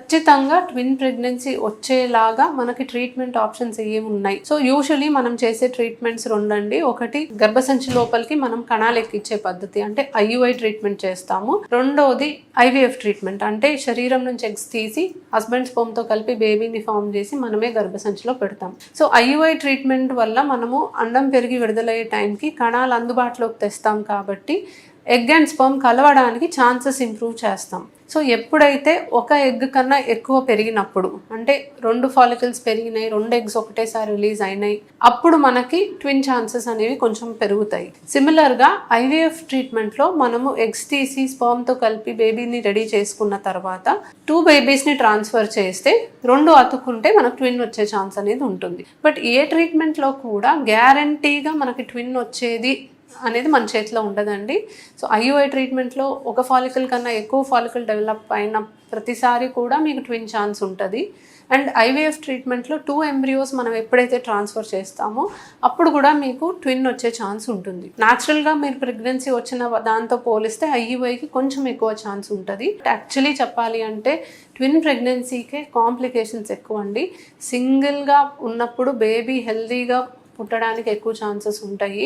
ఖచ్చితంగా twin pregnancy వచ్చేలాగా మనకి ట్రీట్మెంట్ ఆప్షన్స్ ఏమున్నాయి? సో యూజువలీ మనం చేసే ట్రీట్మెంట్స్ రెండండి. ఒకటి గర్భసంచి లోపలికి మనం కణాలు ఎక్కించే పద్ధతి అంటే IUI ట్రీట్మెంట్ చేస్తాము. రెండోది IVF ట్రీట్మెంట్ అంటే శరీరం నుంచి ఎగ్స్ తీసి హస్బెండ్ స్పర్మ్ తో కలిపి బేబీని ఫామ్ చేసి మనమే గర్భసంచిలో పెడతాం. సో IUI ట్రీట్మెంట్ వల్ల మనము అండం పెరిగి విడుదలయ్యే టైంకి కణాలు అందుబాటులోకి తెస్తాం కాబట్టి ఎగ్ అండ్ స్పర్మ్ కలవడానికి ఛాన్సెస్ ఇంప్రూవ్ చేస్తాం. సో ఎప్పుడైతే ఒక ఎగ్ కన్నా ఎక్కువ పెరిగినప్పుడు అంటే 2 ఫాలికల్స్ పెరిగినాయి, 2 ఎగ్స్ ఒకటేసారి రిలీజ్ అయినాయి, అప్పుడు మనకి ట్విన్ ఛాన్సెస్ అనేవి కొంచెం పెరుగుతాయి. సిమిలర్గా IVF ట్రీట్మెంట్లో మనము ఎగ్స్ తీసి స్పర్మ్తో కలిపి బేబీని రెడీ చేసుకున్న తర్వాత 2 బేబీస్ని ట్రాన్స్ఫర్ చేస్తే 2 అతుక్కుంటే మనకు ట్విన్ వచ్చే ఛాన్స్ అనేది ఉంటుంది. బట్ ఏ ట్రీట్మెంట్లో కూడా గ్యారంటీగా మనకి ట్విన్ వచ్చేది అనేది మన చేతిలో ఉండదండి. సో IUI ట్రీట్మెంట్లో ఒక ఫాలికల్ కన్నా ఎక్కువ ఫాలికల్ డెవలప్ అయిన ప్రతిసారి కూడా మీకు ట్విన్ ఛాన్స్ ఉంటుంది. అండ్ IVF ట్రీట్మెంట్లో 2 ఎంబ్రియోస్ మనం ఎప్పుడైతే ట్రాన్స్ఫర్ చేస్తామో అప్పుడు కూడా మీకు ట్విన్ వచ్చే ఛాన్స్ ఉంటుంది. న్యాచురల్గా మీరు ప్రెగ్నెన్సీ వచ్చిన దాంతో పోలిస్తే IUIకి కొంచెం ఎక్కువ ఛాన్స్ ఉంటుంది. యాక్చువల్లీ చెప్పాలి అంటే ట్విన్ ప్రెగ్నెన్సీకే కాంప్లికేషన్స్ ఎక్కువ అండి. సింగిల్గా ఉన్నప్పుడు బేబీ హెల్దీగా పుట్టడానికి ఎక్కువ ఛాన్సెస్ ఉంటాయి.